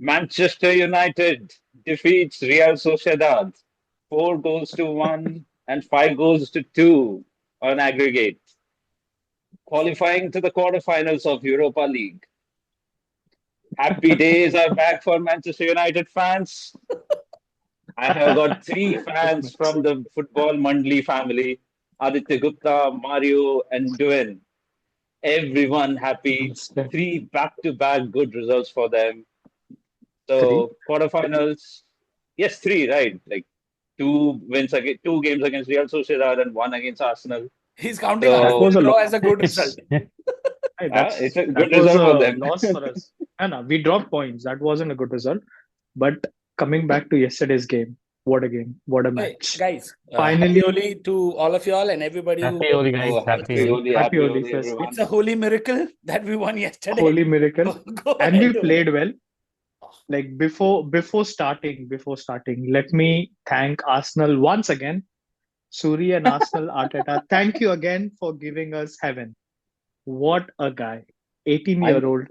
Manchester United defeats Real Sociedad 4-1 and 5-2 on aggregate, qualifying to the quarterfinals of Europa League. Happy days are back for Manchester United fans. I have got three fans from the football Mandli family: Aditya Gupta, Mario, and Duin. Everyone happy. Three back-to-back good results for them. Three. So quarterfinals, yes, three, right? Like two games against Real Sociedad and one against Arsenal. He's counting That So was a draw loss. as a good result. it's a That good was result for a them. loss for us. No, we dropped points. That wasn't a good result. But coming back to yesterday's game, what a game! What a Hey, match! guys, Finally, happy Holi to all of y'all and everybody who Happy Holi, guys. Oh, Happy Holi. happy Holi Holi, first. everyone. it's a holy miracle that we won yesterday. Holy miracle, Go and we ahead. played well. Like before starting, let me thank Arsenal once again. Suri and Arsenal Arteta, thank you again for giving us heaven. What a guy! 18-year-old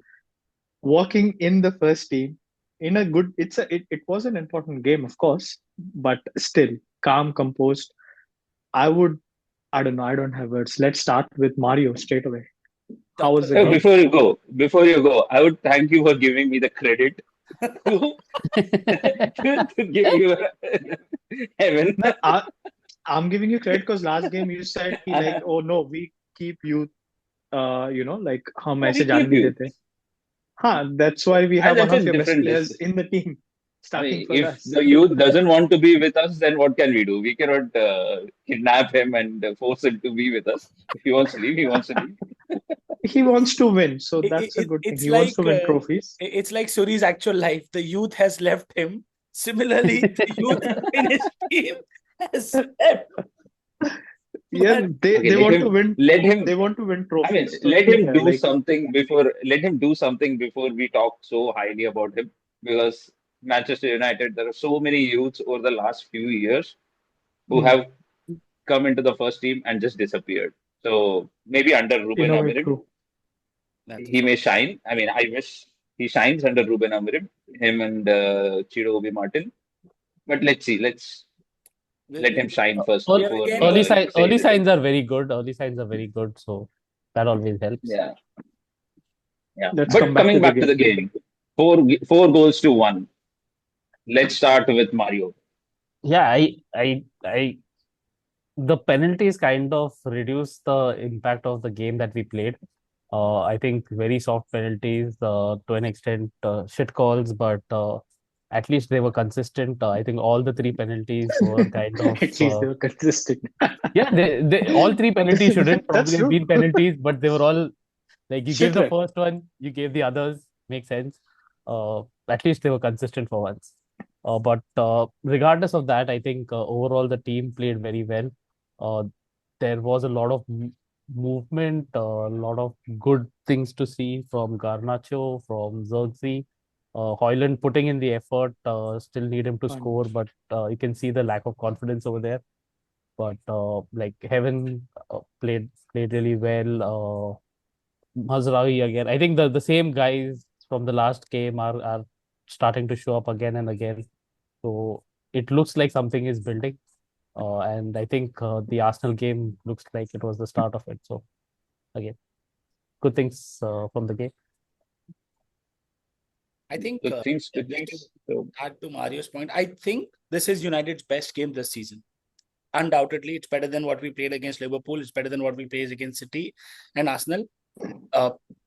working in the first team in a good. It was an important game, of course, but still calm, composed. I don't know. I don't have words. Let's start with Mario straight away. How was the So game? before you go, I would thank you for giving me the credit to, to give you heaven. No, I'm giving you credit because last game you said oh no, we keep youth, like हम We ऐसे keep जाने नहीं you. देते. That's why we have That's one a of your best different players discussion. in the team I starting mean, for if us. the youth doesn't want to be with us, then what can we do? We cannot kidnap him and force him to be with us. If he wants to leave, he wants to leave. He wants to win, so that's a good thing. It's He wants to like win trophies. it's like Suri's actual life. The youth has left him. Similarly, the youth in his team has left. Yeah, they Okay, they let want him. to win. Let him. They want to win I mean, trophies. So let ठीक him है, do like something before. Let him do something before we talk so highly about him. Because Manchester United, there are so many youths over the last few years who hmm, have come into the first team and just disappeared. So maybe under in Ruben a way Amorim, true. That's he may shine. I mean, I wish he shines under Ruben Amorim, him and Chido Obi Martin. But let's see. Let's let him shine first we are before again Early, you say early anything. signs are very good. Early signs are very good. So that always helps. Yeah, yeah. Let's come But back to coming the back to game. the game, four goals to one. Let's start with Mario. Yeah, the penalties kind of reduce the impact of the game that we played. I think very soft penalties to an extent, shit calls, but at least they were consistent. I think all the three penalties were kind of At least they were consistent. yeah. They all three penalties shouldn't That's probably have true. been penalties, but they were all like you gave Shit the right. first one, you gave the others. Makes sense. At least they were consistent for once. But regardless of that, I think overall the team played very well. Uh, there was a lot of movement, a lot of good things to see from Garnacho, from Xerxes. Hoyland putting in the effort, still need him to Fun. score, but you can see the lack of confidence over there. But like Heaven played really well. Mazraoui again. I think the same guys from the last game are starting to show up again and again. So it looks like something is building. And I think the Arsenal game looks like it was the start of it. So again, good things from the game. I think Good things, good just to things. So, add to Mario's point, I think this is United's best game this season. Undoubtedly, it's better than what we played against Liverpool. It's better than what we played against City and Arsenal.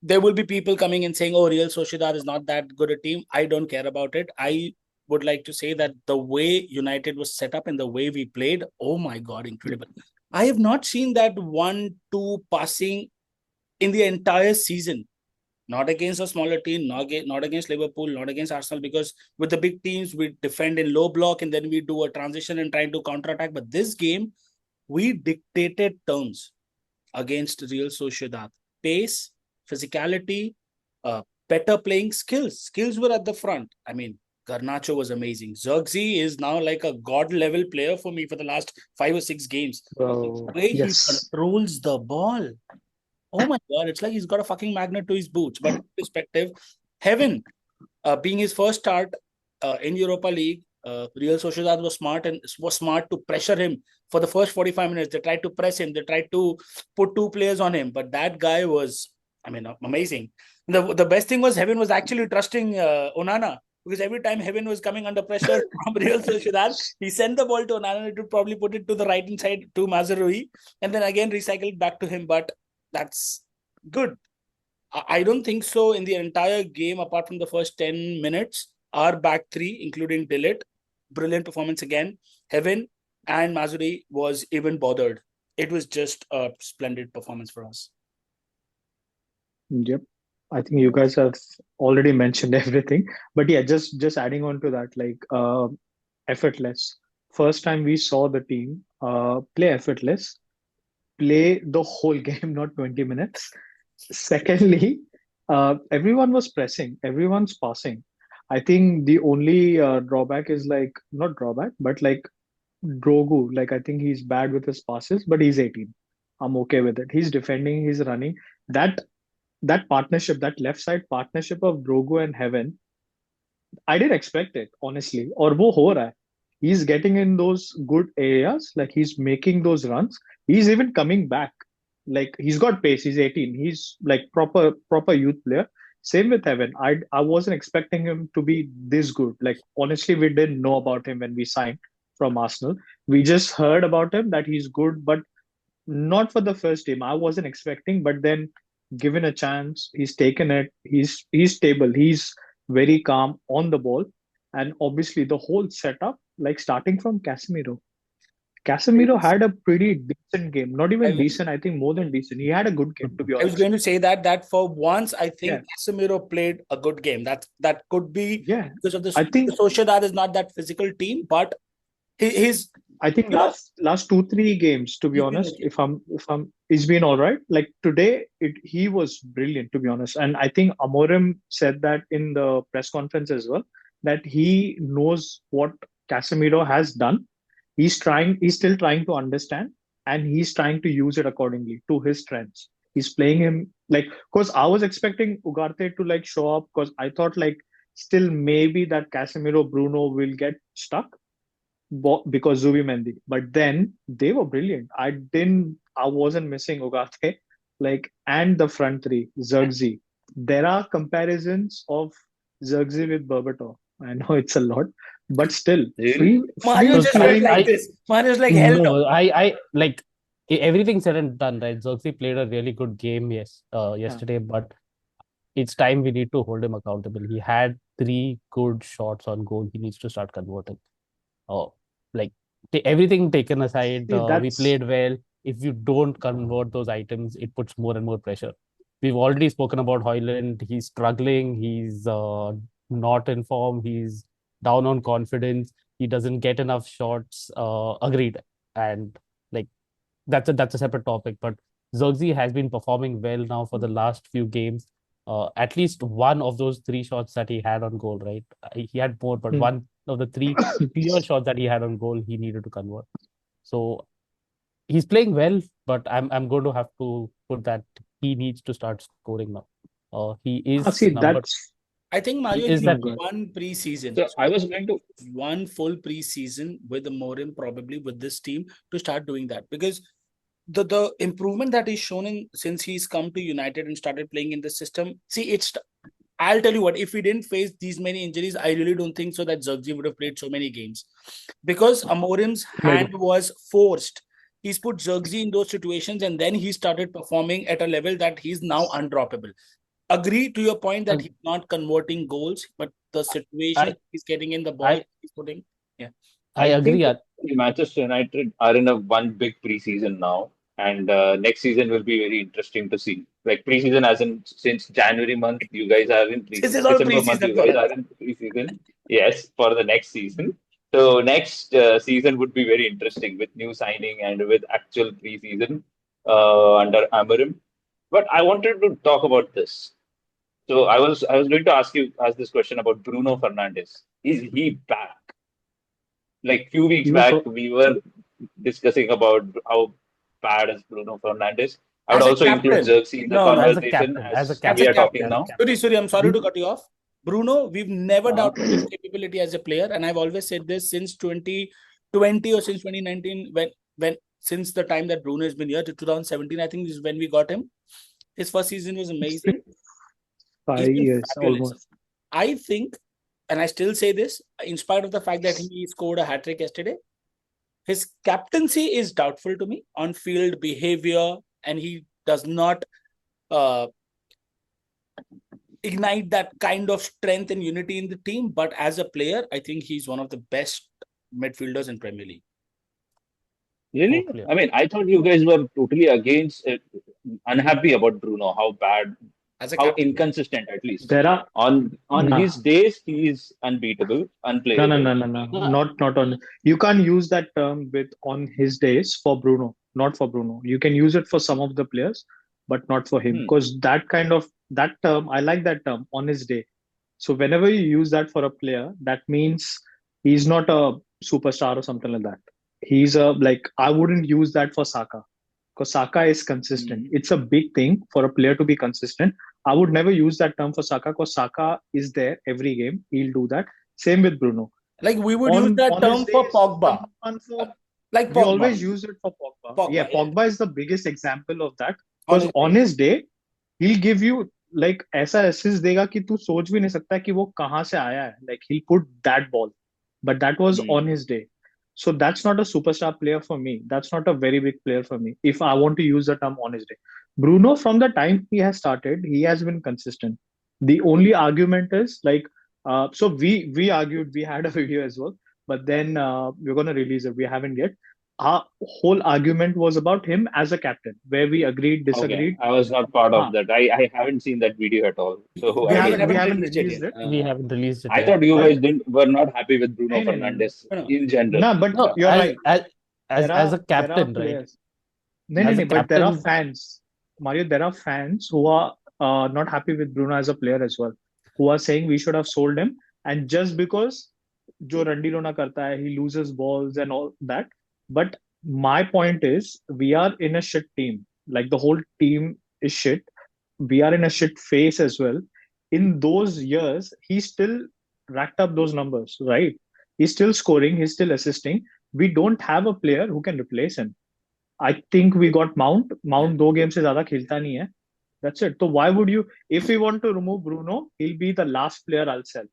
There will be people coming and saying, "Oh, Real Sociedad is not that good a team." I don't care about it. I would like to say that the way United was set up and the way we played, oh my God, incredible. I have not seen that 1-2 passing in the entire season. Not against a smaller team, not against Liverpool, not against Arsenal, because with the big teams, we defend in low block and then we do a transition and try to counterattack. But this game, we dictated terms against Real Sociedad. Pace, physicality, better playing skills. Skills were at the front. I mean, Garnacho was amazing. Xerxes is now like a god-level player for me for the last 5 or 6 games. The way he Yes. controls the ball. Oh my God, it's like he's got a fucking magnet to his boots. But perspective, Heaven, being his first start in Europa League, Real Sociedad was smart to pressure him for the first 45 minutes. They tried to press him. They tried to put two players on him. But that guy was, amazing. The best thing was Heaven was actually trusting Onana, because every time Heaven was coming under pressure from Real Sociedad, he sent the ball to Onana. It would probably put it to the right hand side to Mazraoui and then again recycle it back to him. But that's good. I don't think so in the entire game, apart from the first 10 minutes, our back three, including Dillit, brilliant performance again. Heaven and Mazuri was even bothered. It was just a splendid performance for us. Yep. I think you guys have already mentioned everything. But yeah, just adding on to that, like effortless. First time we saw the team play effortless, play the whole game, not 20 minutes. Secondly, everyone was pressing, everyone's passing. I think the only drawback is like, not drawback, but like Drogu. Like, I think he's bad with his passes, but he's 18. I'm okay with it. He's defending, he's running. That that partnership, that left side partnership of Drogu and Heaven, I didn't expect it, honestly. Or wo ho raha hai. He's getting in those good areas, like he's making those runs. He's even coming back. Like he's got pace. He's 18. He's like proper youth player. Same with Heaven. I wasn't expecting him to be this good. Like honestly, we didn't know about him when we signed from Arsenal. We just heard about him that he's good, but not for the first game. I wasn't expecting, but then given a chance, he's taken it. He's stable. He's very calm on the ball, and obviously the whole setup, like starting from Casemiro. Casemiro had a pretty decent game. Not even decent. I think more than decent. He had a good game, to be I was honest. going to say that for once, I think Yeah. Casemiro played a good game. That could be Yeah. because of the I think Sociedad is not that physical team, but his I think you know, last 2 3 games, to be he's been honest, okay. if I'm he's been all right. Like today, he was brilliant, to be honest. And I think Amorim said that in the press conference as well, that he knows what Casemiro has done. He's still trying to understand, and he's trying to use it accordingly to his strengths. He's playing him like, because I was expecting Ugarte to like show up, because I thought like still maybe that Casemiro Bruno will get stuck because Zubimendi. But then they were brilliant. I wasn't missing Ugarte, like, and the front three, Zirkzee. There are comparisons of Zirkzee with Berbatov. I know it's a lot, but still, Really? Mario free just went flowing. like this. Mario's like, hell no. No, I like everything said and done, right? Xerxes played a really good game, yes, yesterday, but it's time we need to hold him accountable. He had three good shots on goal. He needs to start converting. Oh, like everything taken aside, See, we played well. If you don't convert those items, it puts more and more pressure. We've already spoken about Hoyland. He's struggling. He's not in form. He's down on confidence. He doesn't get enough shots. Agreed. And like that's a separate topic. But Zirkzee has been performing well now for the last few games. At least one of those three shots that he had on goal, right? He had more, but one of the three clear shots that he had on goal, he needed to convert. So he's playing well, but I'm going to have to put that he needs to start scoring now. He is see, number. I think Mario Is needs that one preseason. So I was going to. One full preseason with Amorim, probably with this team, to start doing that, because the improvement that he's shown in since he's come to United and started playing in the system. See, I'll tell you what, if we didn't face these many injuries, I really don't think so that Zirkzee would have played so many games, because Amorim's hand was forced. He's put Zirkzee in those situations, and then he started performing at a level that he's now undroppable. Agree to your point that he's not converting goals, but the situation he's getting in the ball, he's putting. Yeah, I agree. Think Manchester United are in a one big preseason now, and next season will be very interesting to see. Like preseason, as in since January month, you guys are in this is preseason. all December month, preseason you for guys us. are in preseason. Yes, for the next season. So next season would be very interesting with new signing and with actual preseason under Amarim. But I wanted to talk about this. So I was going to ask this question about Bruno Fernandes. Is he back? Like few weeks back, we were discussing about how bad is Bruno Fernandes. I would As a also include captain. Xerxes in the No, as a conversation captain, as as a we are captain. talking now. Sorry, I'm sorry to cut you off. Bruno, we've never doubted his capability as a player, and I've always said this since 2020 or since 2019, when since the time that Bruno has been here to 2017, I think is when we got him. His first season was amazing. He's 5 been years fabulous. almost. I think, and I still say this, in spite of the fact that he scored a hat-trick yesterday, his captaincy is doubtful to me, on-field behavior, and he does not ignite that kind of strength and unity in the team. But as a player, I think he's one of the best midfielders in Premier League. Really? Totally. I mean, I thought you guys were totally against it, unhappy about Bruno, how bad, As a how captain, inconsistent at least. There are On Nah. his days, he is unbeatable, no, unplayable. No. not on. You can't use that term with on his days for Bruno, not for Bruno. You can use it for some of the players, but not for him, Hmm. because that term, I like that term on his day. So whenever you use that for a player, that means he's not a superstar or something like that. He's a like I wouldn't use that for Saka, because Saka is consistent. It's a big thing for a player to be consistent. I would never use that term for Saka because Saka is there every game. He'll do that. Same with Bruno. like we would use that On his term for days, Pogba. Like we Pogba. always use it for Pogba. Pogba, Yeah, yeah. Pogba is the biggest example of that On because his on day. his day he'll give you like ऐसा assist देगा कि तू सोच भी नहीं सकता कि वो कहाँ से आया है. Like he'll put that ball, but that was Hmm. on his day. So that's not a superstar player for me. That's not a very big player for me. If I want to use the term on his day, Bruno from the time he has started, he has been consistent. The only argument is like, so we argued. We had a video as well, but then we're gonna release it. We haven't yet. Our whole argument was about him as a captain, where we agreed, Okay, disagreed. I was not part Ah, of that. I haven't seen that video at all, so we I We don't haven't we know. haven't released it released yet. it. We haven't released it I yet. thought you But guys didn't were not happy with Bruno no, no, no, no. Fernandes No. in general. No, but No, you're right. as There as a are captain, right? players. No, As a but there are captain, fans. Mario, there are fans who are not happy with Bruno as a player as well, who are saying we should have sold him. And just because जो रंडी रोना करता है, he loses balls and all that. But my point is, we are in a shit team. Like the whole team is shit. We are in a shit phase as well. In those years, he still racked up those numbers, right? He's still scoring, he's still assisting. We don't have a player who can replace him. I think we got Mount. Mount 2 games से ज्यादा खेलता नहीं है. That's it. So why would you, if we want to remove Bruno, he'll be the last player I'll sell.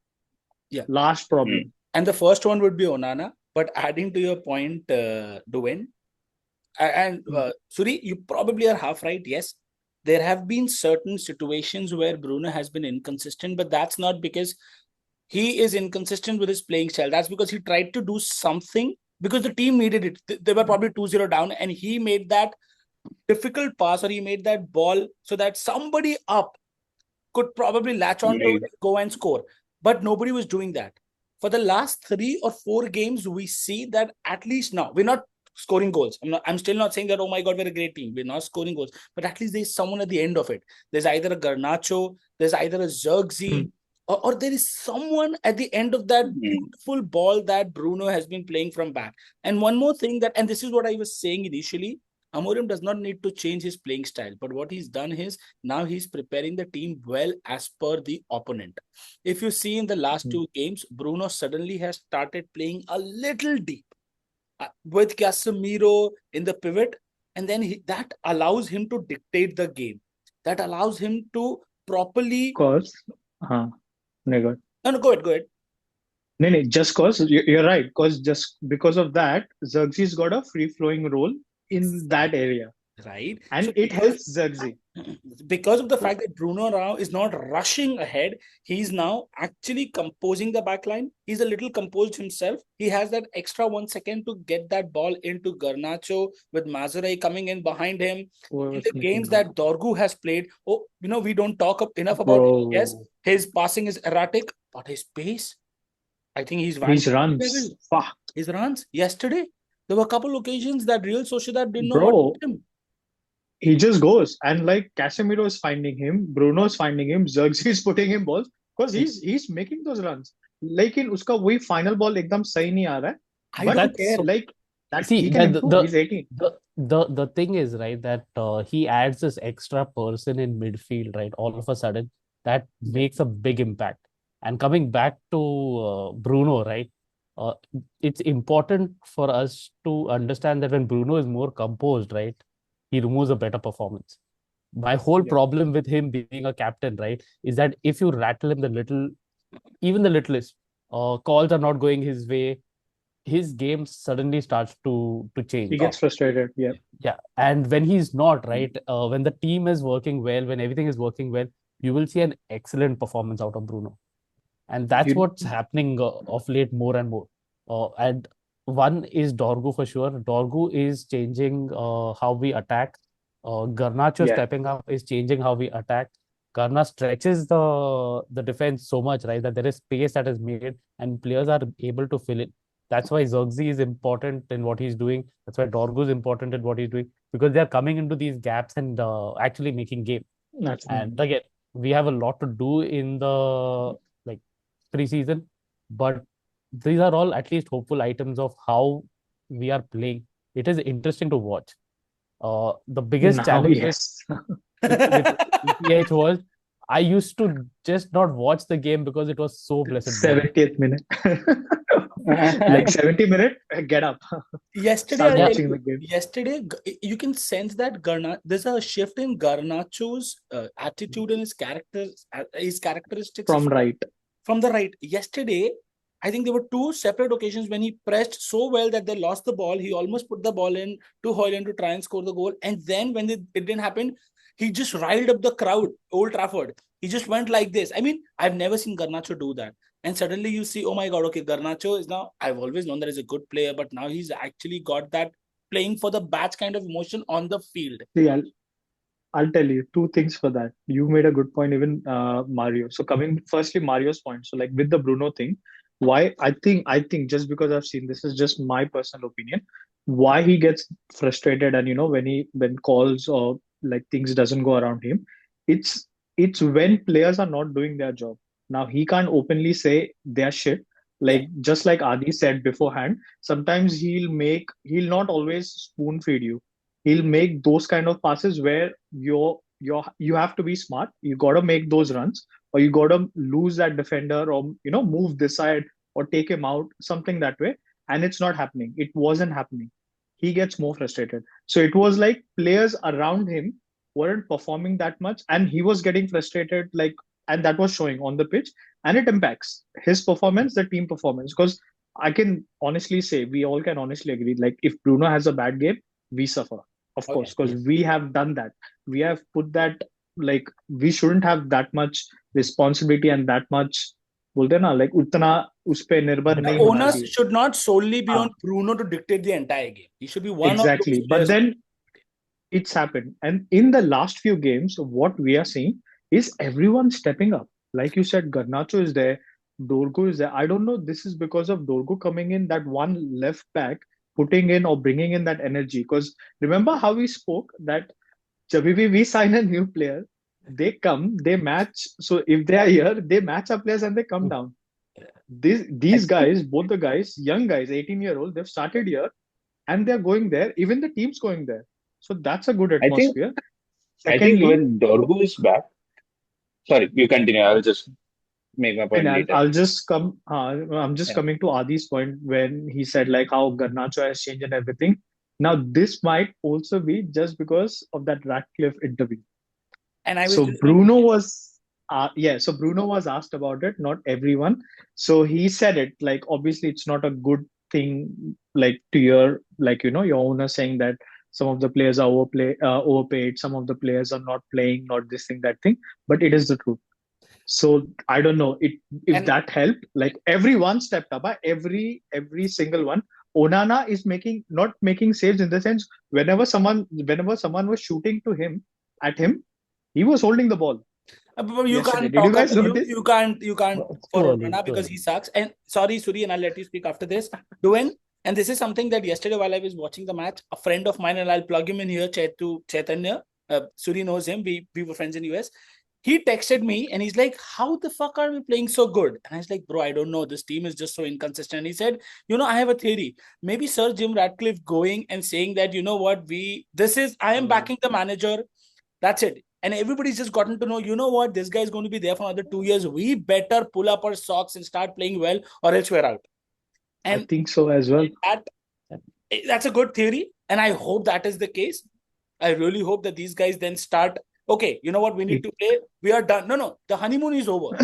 Yeah. Last problem. And the first one would be Onana. But adding to your point, Dwayne, and Suri, you probably are half right. Yes, there have been certain situations where Bruno has been inconsistent, but that's not because he is inconsistent with his playing style. That's because he tried to do something because the team needed it. They were probably 2-0 down, and he made that difficult pass or he made that ball so that somebody up could probably latch on to it, go and score. But nobody was doing that. For the last 3 or 4 games, we see that at least now we're not scoring goals. I'm still not saying that, oh my God, we're a great team. We're not scoring goals. But at least there's someone at the end of it. There's either a Garnacho, there's either a Zirkzee, or there is someone at the end of that beautiful ball that Bruno has been playing from back. And one more thing that, and this is what I was saying initially, Amorim does not need to change his playing style. But what he's done is now he's preparing the team well as per the opponent. If you see in the last 2 games, Bruno suddenly has started playing a little deep with Casemiro in the pivot. And then that allows him to dictate the game. That allows him to properly... Because, No, go ahead. No, just cause you're right. Just because of that, Xerxes got a free-flowing role in that area. Right. And So it helps Xerxes. Because of the fact that Bruno now is not rushing ahead, he's now actually composing the backline. He's a little composed himself. He has that extra 1 second to get that ball into Garnacho with Mazurai coming in behind him. In the games that Dorgu has played, we don't talk enough about him. Yes, his passing is erratic, but his pace, I think he's His runs. Fuck. His runs. Yesterday, there were a couple occasions that Real Sociedad didn't know Bro, what to do him. He just goes. And like Casemiro is finding him, Bruno is finding him, Xerxes is putting him balls because he's making those runs. लेकिन उसका वही final ball एकदम सही नहीं आ रहा है. I don't care. Like that See, he can improve. He's 18. The thing is, right, that he adds this extra person in midfield, right? All of a sudden, that makes a big impact. And coming back to Bruno, right? Uh, it's important for us to understand that when Bruno is more composed, right, he removes a better performance. My whole Yeah. problem with him being a captain, right, is that if you rattle him the little, even the littlest, calls are not going his way, his game suddenly starts to He change. gets frustrated. Yeah. Yeah, and when he's not, right, when the team is working well, when everything is working well, you will see an excellent performance out of Bruno. And that's You, what's happening of late more and more. And one is Dorgu for sure. Dorgu is changing how we attack. Garnacho yeah. stepping up is changing how we attack. Garna stretches the defense so much, right, that there is space that is made and players are able to fill it. That's why Zirkzee is important in what he's doing. That's why Dorgu is important in what he's doing, because they're coming into these gaps and actually making game. That's And again, we have a lot to do in the like preseason, but these are all at least hopeful items of how we are playing. It is interesting to watch. The biggest now. challenge Yes. with EPH was I used to just not watch the game because it was so blessed boring. 70th minute. Like And 70 minute, get up. Yesterday, Start I'll yeah, tell watching you, the game. yesterday, you can sense that there's a shift in Garnacho's attitude and his characteristics From right. from the right. Yesterday, I think there were two separate occasions when he pressed so well that they lost the ball. He almost put the ball in to Højlund to try and score the goal. And then when it didn't happen, he just riled up the crowd, Old Trafford. He just went like this. I mean, I've never seen Garnacho do that. And suddenly you see, oh my God, okay, Garnacho is now, I've always known that he's a good player, but now he's actually got that playing for the batch kind of emotion on the field. See, I'll tell you two things for that. You made a good point, even Mario. So coming firstly, Mario's point. So like with the Bruno thing, why I think just because I've seen this is just my personal opinion. Why he gets frustrated and when calls or like things doesn't go around him, it's it's when players are not doing their job. Now he can't openly say they're shit. Yeah. Like just like Adi said beforehand, sometimes he'll not always spoon feed you. He'll make those kind of passes where you have to be smart. You got to make those runs, or you got to lose that defender, or move this side or take him out, something that way. And it's not happening. It wasn't happening. He gets more frustrated. So it was like players around him weren't performing that much, and he was getting frustrated. Like, and that was showing on the pitch, and it impacts his performance, the team performance. Because I can honestly say, we all can honestly agree, like if Bruno has a bad game, we suffer, of Oh, yeah. course, because yes. we have done that. We have put that, like we shouldn't have that much responsibility and that much बोलते हैं ना, like उतना उस पे निर्भर The नहीं होना onus चाहिए. should not solely be हाँ, on Bruno to dictate the entire game. He should be one of those exactly. But players. then it's happened. And in the last few games, what we are seeing is everyone stepping up. Like you said, Garnacho is there, Dorgo is there. I don't know. This is because of Dorgo coming in, that one left back, putting in or bringing in that energy. Because remember how we spoke that जब भी we sign a new player, they come, they match. So if they are here, they match our players and they come down. These guys, both the guys, young guys, 18-year-old, they've started here and they're going there. Even the team's going there. So that's a good I think atmosphere. I think Secondly, when Dorgu is back, sorry, you continue. I'll just make my and point later. I'll just come. I'm just Yeah. coming to Adi's point when he said like how Garnacho has changed and everything. Now this might also be just because of that Ratcliffe interview. And I was So listening to Bruno was, so Bruno was asked about it, not everyone. So he said it like obviously it's not a good thing, like to your like your owner saying that some of the players are overpaid, some of the players are not playing, not this thing that thing, but it is the truth. So I don't know if and that helped. Like everyone stepped up, every single one. Onana is not making saves in the sense whenever someone was shooting to him at him, he was holding the ball but you yesterday. can't Did you talk guys about notice? you can't It's for too early. Onana It's too because early. he sucks. And sorry, Suri, and I'll let you speak after this. Doing, and this is something that yesterday while I was watching the match, a friend of mine, and I'll plug him in here, Chaitanya. Suri knows him. We were friends in US. He texted me and he's like, "How the fuck are we playing so good?" And I was like, "Bro, I don't know. This team is just so inconsistent." And he said, I have a theory. Maybe Sir Jim Ratcliffe going and saying that, I am backing the manager. That's it. And everybody's just gotten to know, you know what, this guy is going to be there for another 2 years. We better pull up our socks and start playing well, or else we're out. I And think so as well. that's a good theory. And I hope that is the case. I really hope that these guys then start, okay, you know what, we need to play. We are done. No, the honeymoon is over.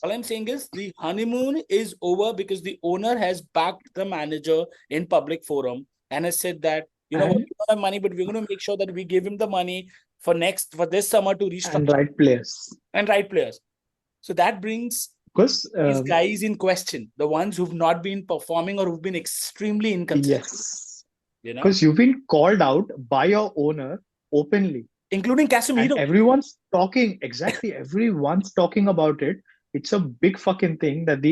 All I'm saying is the honeymoon is over because the owner has backed the manager in public forum and has said that, you know what, we don't have money, but we're going to make sure that we give him the money for this summer to restructure And right players. and right players. So that brings Because these guys in question, the ones who've not been performing or who've been extremely inconsistent. yes, You know, because you've been called out by your owner openly. including And Casemiro. everyone's talking, exactly, everyone's talking about it. It's a big fucking thing that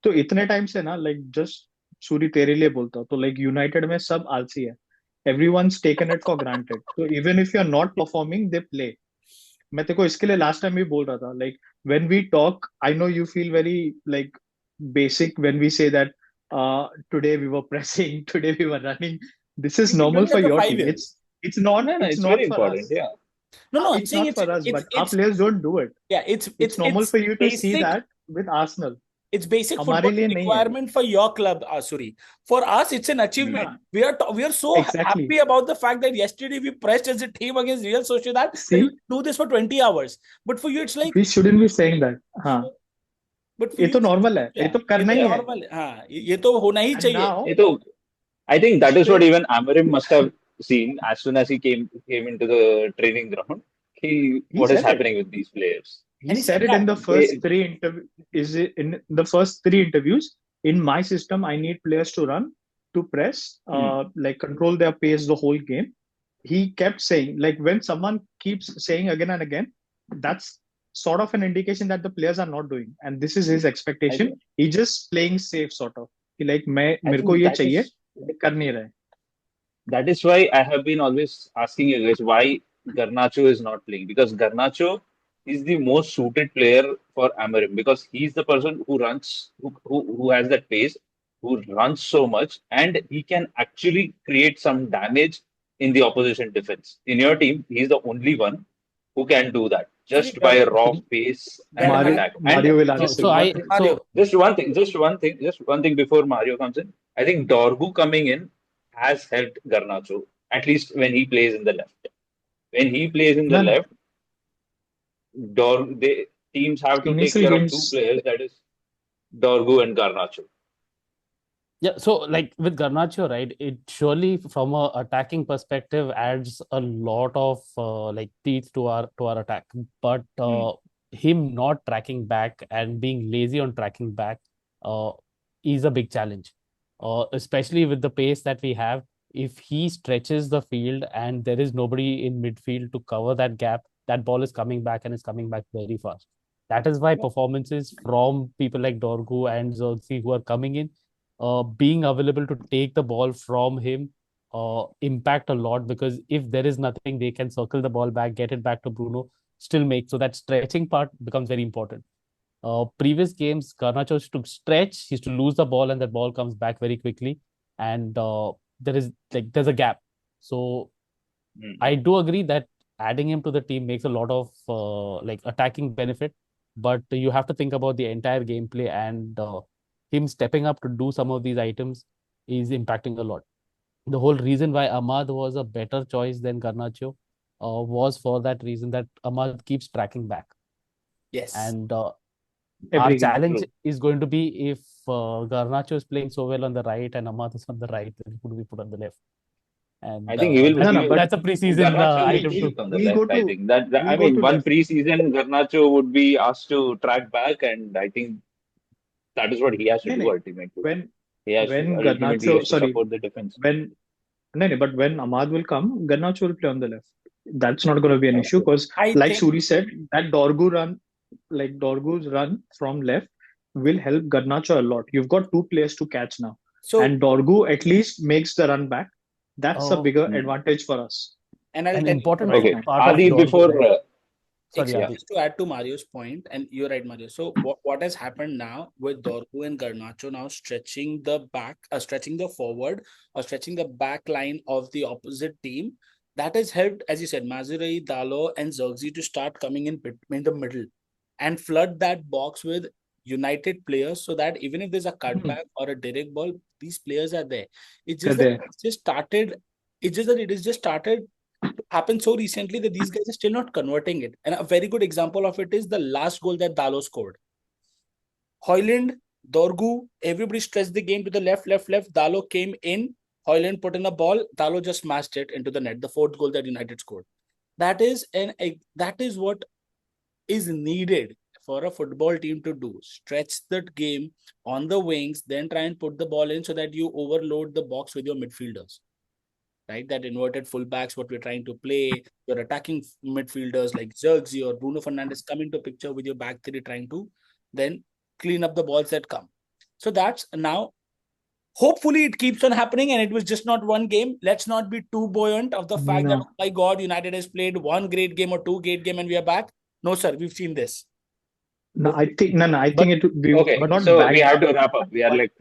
तो इतने time से ना, like, just Suri तेरे लिए बोलता हूँ, तो like United में सब आलसी है. Everyone's taken it for granted. So even if you're not performing, they play. मैं तेरे को इसके लिए last time भी बोल रहा था, like, when we talk, I know you feel very like basic when we say that today we were pressing, today we were running. This is We've been normal doing that for for your 5 team. years. It's not No, it's it's not very for important. us. Yeah. No, I'm It's saying not for us, but our it's players don't do it. yeah, It's normal for you to see basic. that with Arsenal. It's basic हमारे football लिए नहीं है. requirement for your club, Asuri. For us, it's an achievement. हाँ. We are so Exactly. happy about the fact that yesterday we pressed as a team against Real Sociedad that See, we do this for 20 hours. But for you, it's like, we shouldn't be saying that. हाँ. but for ये you, तो it's normal है. ये yeah, तो करना ही है. normal. हाँ, ये तो होना ही And चाहिए. now, So I think that is what even Amarim must have seen as soon as he came into the training ground. he What is said it. happening with these players? He And he said said it in that. the first three interviews. Is it in the first three interviews? In my system, I need players to run, to press, like control their pace the whole game. He kept saying, like, when someone keeps saying again and again, that's sort of an indication that the players are not doing, and this is his I expectation. think, He's just playing safe, sort of. कि like I मेरे को think ये चाहिए, कर नहीं रहे. that is why I have been always asking you guys why Garnacho is not playing, because Garnacho is the most suited player for Amarim because he's the person who runs, who has that pace, who runs so much, and he can actually create some damage in the opposition defense. In your team, he's the only one who can do that Sorry, just by a raw pace and Mario- attack. And Mario will So, answer. just one thing, just one thing before Mario comes in. I think Dorgu coming in has helped Garnacho, at least when he plays in the left. When he plays in the No, no. left, teams have to take Initial care of two games, players, that is Dorgu and Garnacho. yeah, so like with Garnacho, right? It surely, from a attacking perspective, adds a lot of like teeth to our attack. But him not tracking back and being lazy on tracking back uh, is a big challenge. Especially with the pace that we have. If he stretches the field and there is nobody in midfield to cover that gap, that ball is coming back and is coming back very fast. That is why performances from people like Dorgu and Xerxes who are coming in being available to take the ball from him impact a lot, because if there is nothing, they can circle the ball back, get it back to Bruno, still make. So that stretching part becomes very important. Previous games, Garnacho used to stretch, he used to lose the ball, and that ball comes back very quickly. And there's a gap. So I do agree that adding him to the team makes a lot of like attacking benefit, but you have to think about the entire gameplay, and him stepping up to do some of these items is impacting a lot. The whole reason why Ahmad was a better choice than Garnacho was for that reason, that Ahmad keeps tracking back. Yes. And every our game. challenge True. is going to be, if Garnacho is playing so well on the right and Ahmad is on the right, then he could be put on the left. And I think he will. No, no, but that's a preseason Garnacho will item be too. on the We'll go left. I to- think that we'll I go mean to one left. preseason Garnacho would be asked to track back, and I think that is what he has to No, do no. ultimately. When He has when to ultimately he Garnacho, has to sorry, support the defense. when no, no, but when Ahmad will come, Garnacho will play on the left. That's not going to be an issue, because, I like think- Suri said, that Dorgu's run from left will help Garnacho a lot. You've got two players to catch now, So, and Dorgu at least makes the run back. That's a Oh. bigger advantage for us. and I'll An tell you, important right, Okay, part of Adi, Dorgu, before right? Sorry, yeah. Adi. just to add to Mario's point, and you're right, Mario. So what has happened now with Dorgu and Garnacho now stretching the back, stretching the forward, or stretching the back line of the opposite team, that has helped, as you said, Mazurui, Dalo, and Zirkzee to start coming in the middle and flood that box with United players, so that even if there's a cutback or a direct ball, these players are there. It's just that There. it's just started. It's just that it has just started to happen so recently that these guys are still not converting it. And a very good example of it is the last goal that Dalo scored. Hoyland, Dorgu, everybody stretched the game to the left. Dalo came in. Hoyland put in a ball. Dalo just smashed it into the net. The fourth goal that United scored. That is what is needed for a football team to do. Stretch that game on the wings, then try and put the ball in so that you overload the box with your midfielders. Right? That inverted fullbacks, what we're trying to play. Your attacking midfielders like Zirkzee or Bruno Fernandes come into picture with your back three, trying to then clean up the balls that come. So that's now, hopefully it keeps on happening and it was just not one game. Let's not be too buoyant of the fact that, oh my God, United has played one great game or two great game and we are back. No, sir, we've seen this. I think we Okay, were not so back. we have to wrap up. We are like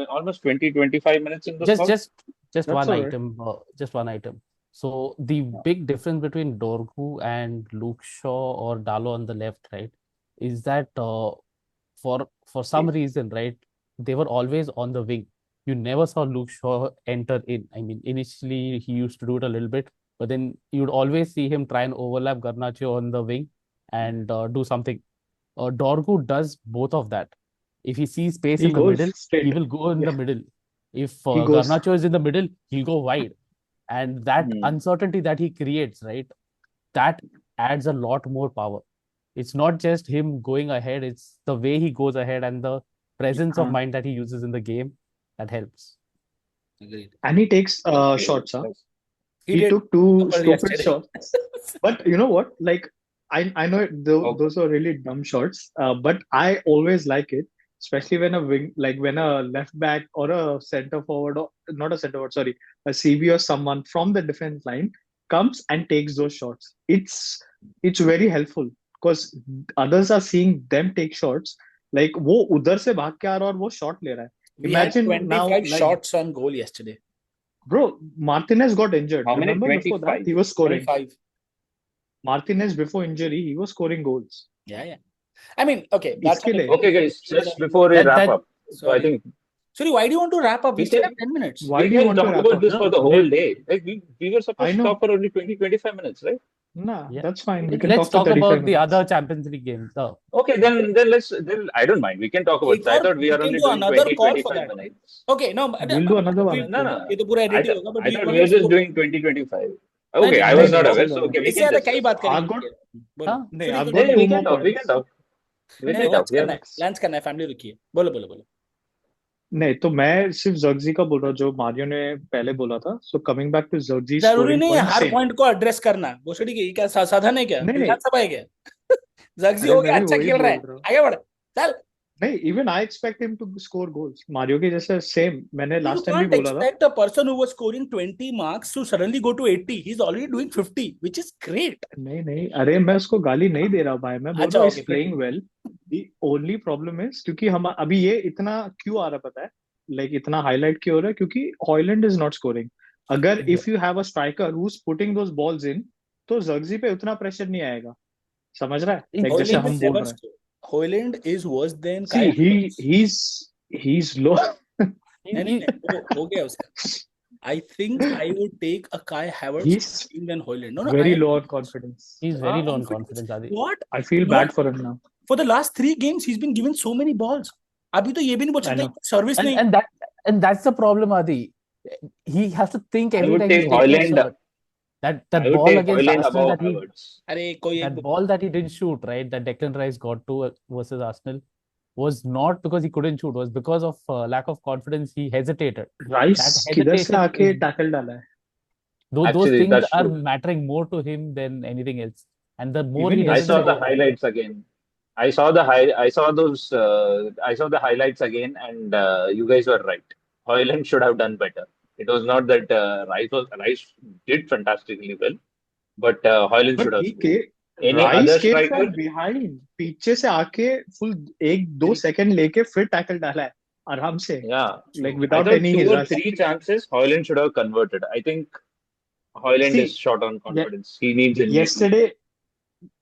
almost 25 minutes in this call. Just That's one all right. item. Just one item. So the big difference between Dorgu and Luke Shaw or Dalo on the left, right, is that for some reason, right, they were always on the wing. You never saw Luke Shaw enter in. I mean, initially he used to do it a little bit, but then you'd always see him try and overlap Garnacho on the wing and do something. Dorgu does both of that. If he sees space He in the goes middle, straight. he will go in the middle. If He goes. Garnacho is in the middle, he'll go wide. And that uncertainty that he creates, right, that adds a lot more power. It's not just him going ahead, it's the way he goes ahead and the presence of mind that he uses in the game that helps. Agreed. And he takes shots. He did took two couple stupid yesterday. shots. But you know what? Like, I know those are really dumb shots, but I always like it, especially when when a left back or a center forward, or not a center forward, sorry, a CB or someone from the defense line comes and takes those shots. It's very helpful because others are seeing them take shots. Like वो उधर से भाग के आ रहा है और वो shot ले रहा है. We had Imagine 25 now, like, shots on goal yesterday. bro, Martinez got injured. How many? Remember before that 25? he was scoring. 25. Martinez before injury he was scoring goals. Yeah. I mean, okay. That's इसके लिए. Okay, guys, just before we wrap up. So I think Sorry, why do you want to wrap up? We We still can- have 10 minutes. Why we do you can want to talk wrap about up? this for the whole day. Like we were I supposed to know. talk for only 25 minutes, right? Nah, Yeah. that's fine. We can Let's talk talk for 35 about the minutes. other Champions League games. Okay, then I don't mind. We can talk about it. I thought we We are can only do doing another 20, call for 25 that. minutes. Okay, no. We'll do another one. No. ये तो पूरा edit ही होगा, but I we thought want we were to just doing 20, 25. Okay, नहीं, I was नहीं, not नहीं, aware. चल So रहा okay, है. we इससे can ज्यादा कई discuss. बात I've करेंगे. got- बोलो. हाँ? नहीं, Sorry, I've go- got Hey, two we more can talk. We points. can talk. We नहीं, can talk. Yeah. lance करना है, family रुकिए. बोलो. नहीं तो मैं सिर्फ जर्गजी का बोल रहा हूँ जो मारियो ने पहले बोला था. सो कमिंग बैक टू जर्गजी जरूरी स्कोरिंग नहीं है पॉइंट हर सेम. पॉइंट को एड्रेस करना. भोसड़ी की क्या साधन है क्या? नहीं, नहीं. विधानसभा है क्या? जर्सी अरे हो मैं गया, भी अच्छा वही खेल रहा है. बोल रहा हूँ. आगे बढ़. चल. नहीं, even I expect him to score goals. Mario के जैसे सेम मैंने You लास्ट टाइम भी can't बोला था. expect a person who was scoring 20 marks to suddenly go to 80. He's already doing 50, which is great. नहीं, अरे मैं उसको गाली नहीं दे रहा भाई. मैं बोल अच्छा, रहा हूँ okay, is playing well. The only problem is क्योंकि हम अभी ये इतना क्यों आ रहा पता है. Like इतना हाईलाइट क्यों हो रहा है क्योंकि हॉयलैंड इज नॉट स्कोरिंग. अगर if you have a striker who is putting those balls in तो जर्गजी पे उतना प्रेशर नहीं आएगा. समझ रहा है? Like जैसे हम बोल रहे हैं. Hoyland is worse than See, Kai. he's low. नहीं, हो गया उसका. I think I would take a Kai Havertz He's than Hoyland. No, very I low on confidence. He's very low on confidence, Adi. What? I feel bad for him now. For the last 3 games, he's been given so many balls. अभी तो ये भी नहीं बोल I सकता know. कि service नहीं. And that's the problem, Adi. He has to think I every would time he's take taking a Haaland. shot. That I would ball take against Haaland Arsenal above that he Havertz. अरे कोई that एक ball that he didn't shoot, right? That Declan Rice got to versus Arsenal was not because he couldn't shoot, was because of lack of confidence. He hesitated. Rice किधर से hesitation आके is- tackle डाला है. Those Actually, things that's are true. mattering more to him than anything else. And the more Even he I doesn't saw the score, highlights again. I saw the highlights again, and you guys were right. Hoyland should have done better. It was not that Rice did fantastically well, but Hoyland should But have he scored. came. Any Rice other came striker? from behind. पीछे से आके full 1-2 second लेके फिर tackle डाला है आराम से. Yeah, Like I without thought any 2 or rush. 3 chances Hoyland should have converted. I think Højlund is See, short on ye- confidence. He needs a new team. yesterday,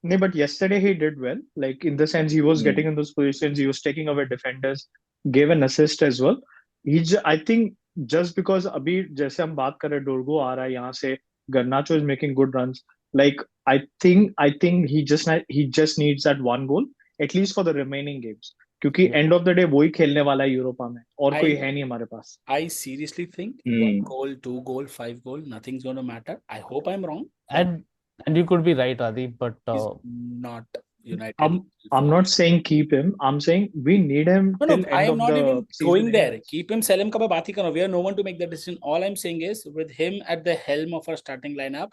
no, but yesterday he did well. Like in the sense he was getting Hmm. in those positions, he was taking away defenders, gave an assist as well. I think just because अभी जैसे हम बात कर रहे हैं, डोरगो आ रहा है यहाँ से, Garnacho is making good runs. Like I think he just needs that one goal at least for the remaining games. क्योंकि Yeah. end of the day वही खेलने वाला है यूरोपा में और कोई I है नहीं हमारे पास. I seriously think Hmm. 1 goal, 2 goal, 5 goal, nothing's going to matter. I hope I'm wrong, but And you could be right, Adi, but he's not United I'm I'm form. not saying keep him. I'm saying we need him No, till no, I end am of not the even season going there. anyways. Keep him, sell him, kaba baat hi karo. We are no one to make that decision. All I'm saying is, with him at the helm of our starting lineup,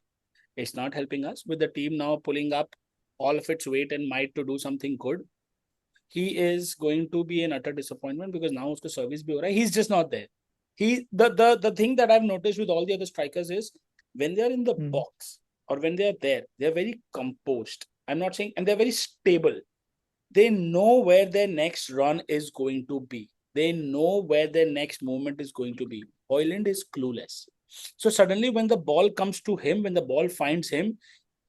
it's not helping us. With the team now pulling up all of its weight and might to do something good, he is going to be an utter disappointment because now usko service bhi ho raha hai. He's just not there. The thing that I've noticed with all the other strikers is when they are in the Hmm. box or when they are there, they're very composed. I'm not saying, and they're very stable. They know where their next run is going to be. They know where their next movement is going to be. Hoyland is clueless. So suddenly, when the ball comes to him, when the ball finds him,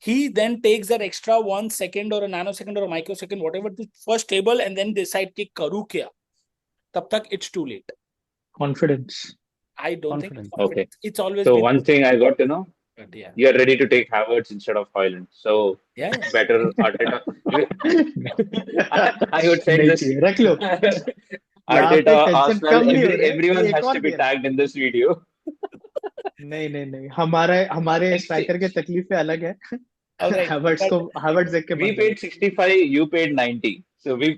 he then takes that extra 1 second or a nanosecond or a microsecond, whatever the first table, and then decide ki karu kya. Tab tak it's too late. Confidence. I don't think it's confidence. Okay. confidence. It's always So been. one thing I got to know, But yeah, you are ready to take Havertz instead of Højlund. So yeah. better Arteta. I would say नहीं this. चाहिए रख लो. यहाँ पे Arteta, tension Arsenal, कम नहीं हो रहे, everyone ये एक has और to be खेल. tagged in this video. नहीं नहीं नहीं, हमारे स्ट्राइकर के तकलीफें अलग है. All right. But हैवर्ट्स देख के We मर paid जाओ. 65, you paid 90. So we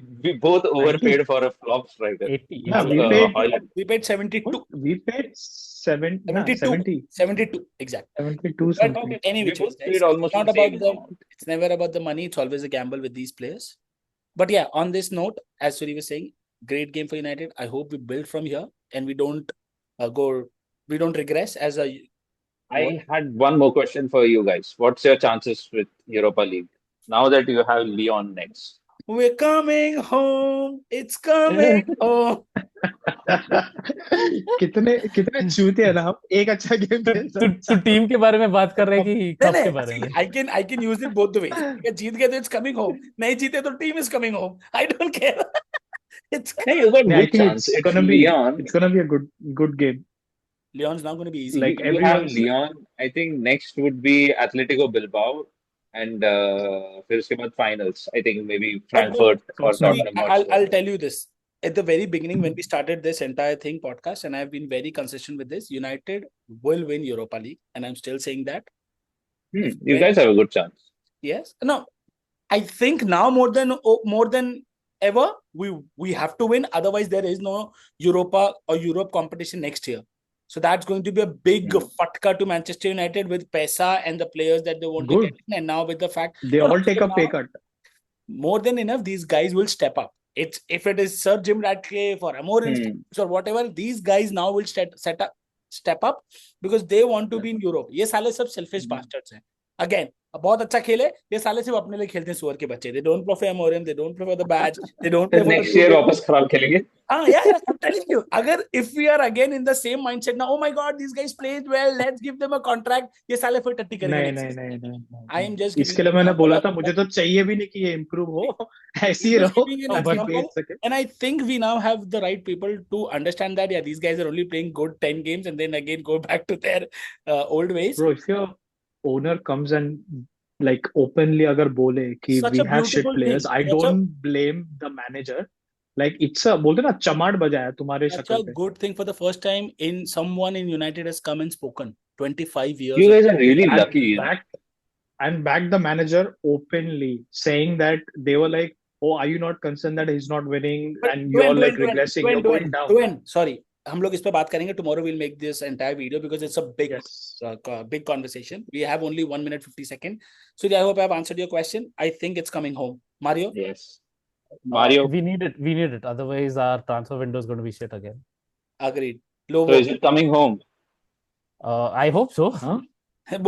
both 90. overpaid for a flop striker. 80, No, it's we 80. paid Højlund. we paid 72. what? We paid 72. 70, 72. Exactly. 72 But something. any We which ways, both guys, paid it's almost not the about same the. amount. It's never about the money. It's always a gamble with these players. But yeah, on this note, as Suri was saying, great game for United. I hope we build from here and we don't we don't regress as a. I had one more question for you guys. What's your chances with Europa League now that you have Lyon next? We're coming home. It's coming home. कितने कितने चूते हैं ना हम. एक अच्छा game तो खेल तो सकते तो टीम के बारे में बात कर रहे हैं कि नहीं कप के नहीं, बारे में. I can use it both the ways. अगर जीत गए तो it's coming home. नहीं जीते तो team is coming home. I don't care. It's Hey, you got हैं. I good think chance. it's It's gonna be Leon. a good game. Lyon's not going to be easy. Like You have everyone's Leon. I think next would be Atletico Bilbao and फिर उसके बाद finals. I think maybe But Frankfurt or Suri, Tottenham Hotspur. I'll tell you this. At the very beginning, when we started this entire thing podcast, and I've been very consistent with this, United will win Europa League, and I'm still saying that. You guys have a good chance. Yes. No, I think now more than ever, we have to win. Otherwise, there is no Europa or Europe competition next year. So that's going to be a big fatka to Manchester United with Pesa and the players that they want to good. get in. And now with the fact They all take a pay cut. more than enough, these guys will step up. It's if it is Sir Jim Ratcliffe or Amorim or whatever, these guys now will step up because they want to be in Europe. ये साले सब selfish bastards हैं. Again, बहुत अच्छा खेले, ये साले सिर्फ अपने लिए खेलते हैं सुअर के बच्चे. They don't play for Amorim, they don't play for the badge, they don't play Then for the next year वापस खराब खेलेंगे. yeah, I'm telling you. अगर if we are again in the same mindset now, oh my God, these guys played well, let's give them a contract. ये साले फिर टट्टी करेंगे नहीं next नहीं season. नहीं नहीं. I am just giving इसके you लिए an मैंने बोला example. था मुझे तो चाहिए भी नहीं कि ये improve हो. ऐसे ही Just रहो giving you an ताकि example. बेच सके. And I think we now have the right people to understand that, yeah, these guys are only playing good 10 games and then again go back to their old ways. Bro, if your owner comes and like openly अगर बोले कि Such we a have shit beautiful players, thing. I don't blame the manager. Like it's a बोलते ना चमाट बजाया तुम्हारे Such शक्ल a पे. good thing for the first time in someone in United has come and spoken. 25 years. You guys are really And lucky. You know? backed the manager openly, saying that they were like, "Oh, are you not concerned that he's not winning But and you're like regressing, you're going down?" Sorry, हम लोग इस पे बात करेंगे. Tomorrow we'll make this entire video because it's a big, Yes. big conversation. We have only 1 minute 50 seconds. So I hope I've answered your question. I think it's coming home. Mario, Yes. Mario. We need it. We need it. Otherwise, our transfer window is going to be shit again. agreed. So Lobo, is it coming home? I hope so. Huh?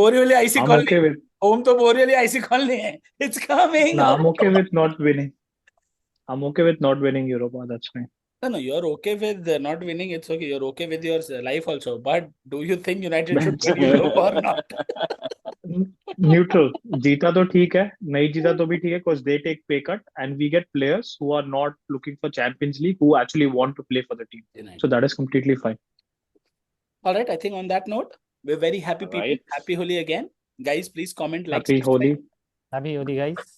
Borivali IC I'm colony. okay with. Home तो Borivali IC colony है. It's coming. No, I'm okay with not winning. I'm okay with not winning Europa. That's fine. No, you're okay with not winning. It's okay. You're okay with your life also. But do you think United should win Europa or not? Neutral जीता तो ठीक है नहीं जीता तो भी ठीक है because they take pay cut and we get players who are not looking for Champions League who actually want to play for the team. United. So that is completely fine. All right. I think on that note, we're very happy All people. right. Happy Holi again. Guys, please comment, like, Happy subscribe. Holi. Happy Holi, guys.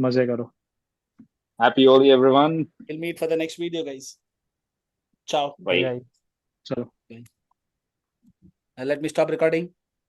मजे करो. Happy Holi, everyone. We'll meet for the next video, guys. Ciao. Bye, Bye. guys. चलो. Let me stop recording.